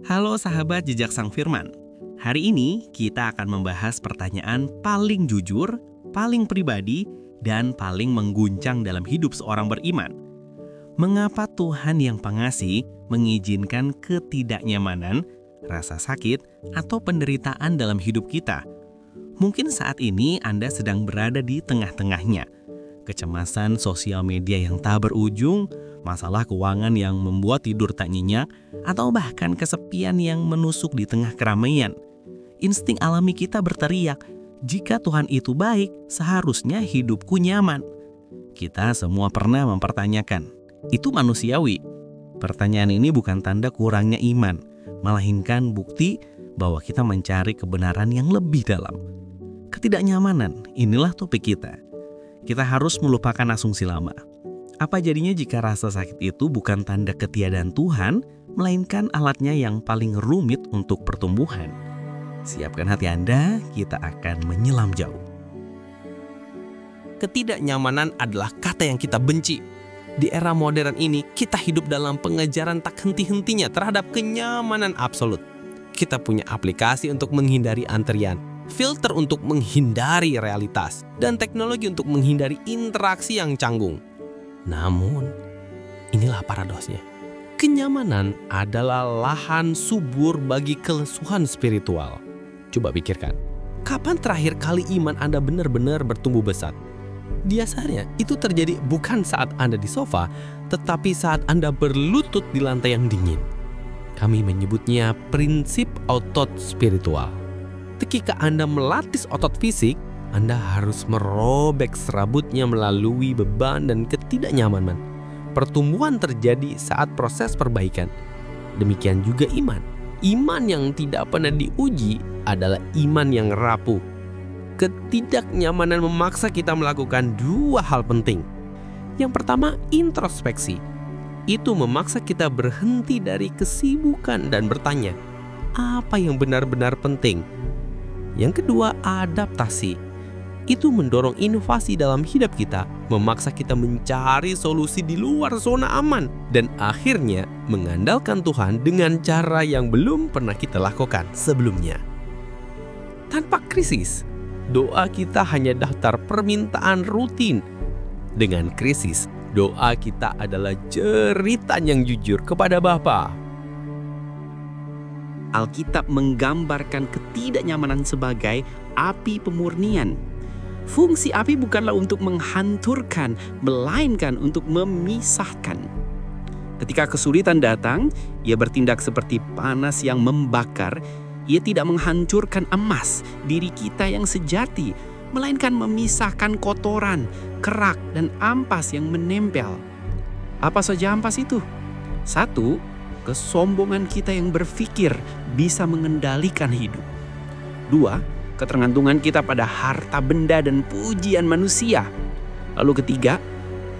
Halo sahabat Jejak Sang Firman. Hari ini kita akan membahas pertanyaan paling jujur, paling pribadi, dan paling mengguncang dalam hidup seorang beriman. Mengapa Tuhan yang pengasih mengizinkan ketidaknyamanan, rasa sakit, atau penderitaan dalam hidup kita? Mungkin saat ini Anda sedang berada di tengah-tengahnya. Kecemasan sosial media yang tak berujung, masalah keuangan yang membuat tidur tak nyenyak, atau bahkan kesepian yang menusuk di tengah keramaian. Insting alami kita berteriak, jika Tuhan itu baik, seharusnya hidupku nyaman. Kita semua pernah mempertanyakan, itu manusiawi. Pertanyaan ini bukan tanda kurangnya iman, melainkan bukti bahwa kita mencari kebenaran yang lebih dalam. Ketidaknyamanan, inilah topik kita. Kita harus melupakan asumsi lama. Apa jadinya jika rasa sakit itu bukan tanda ketiadaan Tuhan, melainkan alatnya yang paling rumit untuk pertumbuhan? Siapkan hati Anda, kita akan menyelam jauh. Ketidaknyamanan adalah kata yang kita benci. Di era modern ini, kita hidup dalam pengejaran tak henti-hentinya terhadap kenyamanan absolut. Kita punya aplikasi untuk menghindari antrian, filter untuk menghindari realitas, dan teknologi untuk menghindari interaksi yang canggung. Namun, inilah paradoksnya. Kenyamanan adalah lahan subur bagi kelesuan spiritual. Coba pikirkan, kapan terakhir kali iman Anda benar-benar bertumbuh besar? Biasanya itu terjadi bukan saat Anda di sofa, tetapi saat Anda berlutut di lantai yang dingin. Kami menyebutnya prinsip otot spiritual. Ketika Anda melatih otot fisik, Anda harus merobek serabutnya melalui beban dan ketidaknyamanan. Pertumbuhan terjadi saat proses perbaikan. Demikian juga iman. Iman yang tidak pernah diuji adalah iman yang rapuh. Ketidaknyamanan memaksa kita melakukan dua hal penting. Yang pertama, introspeksi. Itu memaksa kita berhenti dari kesibukan dan bertanya, apa yang benar-benar penting? Yang kedua, adaptasi. Itu mendorong inovasi dalam hidup kita, memaksa kita mencari solusi di luar zona aman, dan akhirnya mengandalkan Tuhan dengan cara yang belum pernah kita lakukan sebelumnya. Tanpa krisis, doa kita hanya daftar permintaan rutin. Dengan krisis, doa kita adalah jeritan yang jujur kepada Bapa. Alkitab menggambarkan ketidaknyamanan sebagai api pemurnian. Fungsi api bukanlah untuk menghancurkan, melainkan untuk memisahkan. Ketika kesulitan datang, ia bertindak seperti panas yang membakar. Ia tidak menghancurkan emas, diri kita yang sejati, melainkan memisahkan kotoran, kerak, dan ampas yang menempel. Apa saja ampas itu? 1. Kesombongan kita yang berpikir bisa mengendalikan hidup. 2. Ketergantungan kita pada harta benda dan pujian manusia. Lalu ketiga,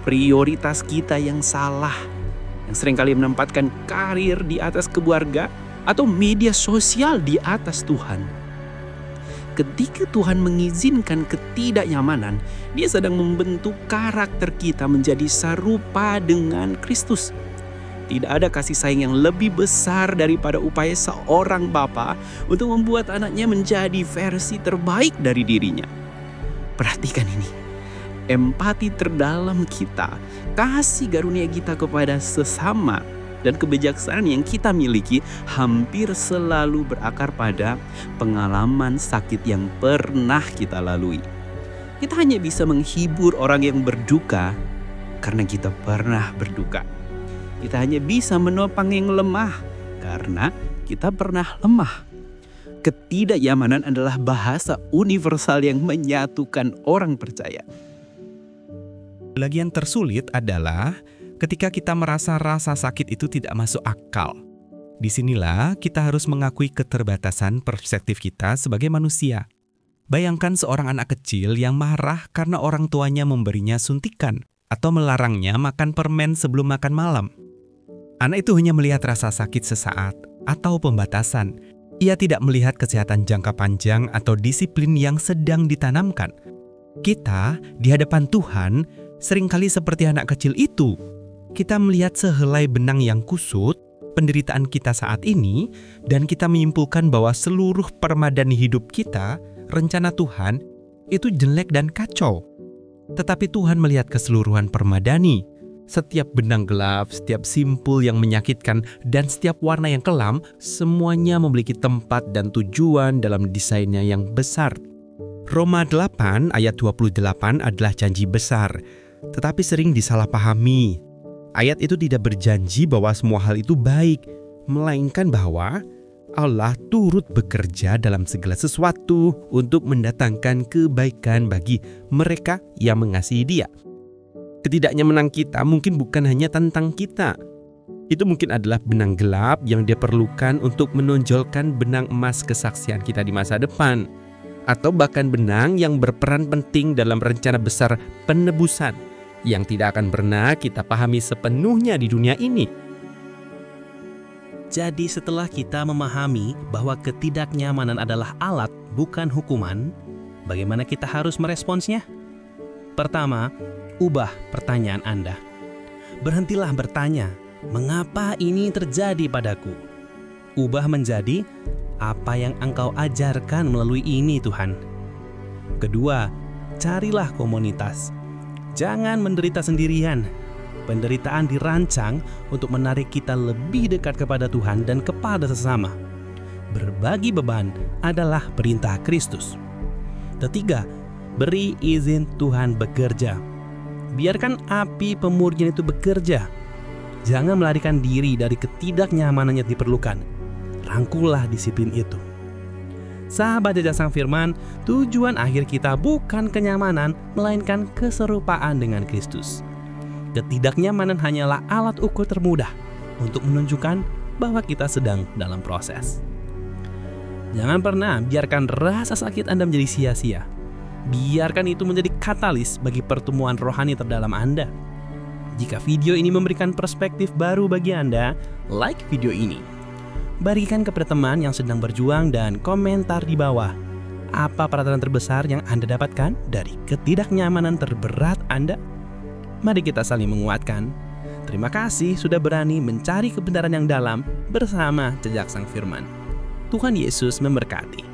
prioritas kita yang salah, yang seringkali menempatkan karir di atas keluarga atau media sosial di atas Tuhan. Ketika Tuhan mengizinkan ketidaknyamanan, Dia sedang membentuk karakter kita menjadi serupa dengan Kristus. Tidak ada kasih sayang yang lebih besar daripada upaya seorang bapa untuk membuat anaknya menjadi versi terbaik dari dirinya. Perhatikan ini, empati terdalam kita, kasih karunia kita kepada sesama, dan kebijaksanaan yang kita miliki hampir selalu berakar pada pengalaman sakit yang pernah kita lalui. Kita hanya bisa menghibur orang yang berduka karena kita pernah berduka. Kita hanya bisa menopang yang lemah karena kita pernah lemah. Ketidaknyamanan adalah bahasa universal yang menyatukan orang percaya. Bagian tersulit adalah ketika kita merasa rasa sakit itu tidak masuk akal. Disinilah kita harus mengakui keterbatasan perspektif kita sebagai manusia. Bayangkan seorang anak kecil yang marah karena orang tuanya memberinya suntikan atau melarangnya makan permen sebelum makan malam. Anak itu hanya melihat rasa sakit sesaat atau pembatasan. Ia tidak melihat kesehatan jangka panjang atau disiplin yang sedang ditanamkan. Kita di hadapan Tuhan seringkali seperti anak kecil itu. Kita melihat sehelai benang yang kusut penderitaan kita saat ini dan kita menyimpulkan bahwa seluruh permadani hidup kita, rencana Tuhan, itu jelek dan kacau. Tetapi Tuhan melihat keseluruhan permadani. Setiap benang gelap, setiap simpul yang menyakitkan, dan setiap warna yang kelam, semuanya memiliki tempat dan tujuan dalam desainnya yang besar. Roma 8 ayat 28 adalah janji besar, tetapi sering disalahpahami. Ayat itu tidak berjanji bahwa semua hal itu baik, melainkan bahwa Allah turut bekerja dalam segala sesuatu untuk mendatangkan kebaikan bagi mereka yang mengasihi Dia. Ketidaknyamanan kita mungkin bukan hanya tentang kita. Itu mungkin adalah benang gelap yang Dia perlukan untuk menonjolkan benang emas kesaksian kita di masa depan. Atau bahkan benang yang berperan penting dalam rencana besar penebusan yang tidak akan pernah kita pahami sepenuhnya di dunia ini. Jadi setelah kita memahami bahwa ketidaknyamanan adalah alat, bukan hukuman, bagaimana kita harus meresponsnya? Pertama, ubah pertanyaan Anda. Berhentilah bertanya, mengapa ini terjadi padaku? Ubah menjadi, apa yang Engkau ajarkan melalui ini Tuhan? Kedua, carilah komunitas. Jangan menderita sendirian. Penderitaan dirancang untuk menarik kita lebih dekat kepada Tuhan dan kepada sesama. Berbagi beban adalah perintah Kristus. Ketiga, beri izin Tuhan bekerja. Biarkan api pemurnian itu bekerja. Jangan melarikan diri dari ketidaknyamanan yang diperlukan. Rangkullah disiplin itu. Sahabat Jejak Sang Firman, tujuan akhir kita bukan kenyamanan, melainkan keserupaan dengan Kristus. Ketidaknyamanan hanyalah alat ukur termudah untuk menunjukkan bahwa kita sedang dalam proses. Jangan pernah biarkan rasa sakit Anda menjadi sia-sia. Biarkan itu menjadi katalis bagi pertemuan rohani terdalam Anda. Jika video ini memberikan perspektif baru bagi Anda, like video ini. Bagikan kepada teman yang sedang berjuang dan komentar di bawah. Apa peraturan terbesar yang Anda dapatkan dari ketidaknyamanan terberat Anda? Mari kita saling menguatkan. Terima kasih sudah berani mencari kebenaran yang dalam bersama Jejak Sang Firman. Tuhan Yesus memberkati.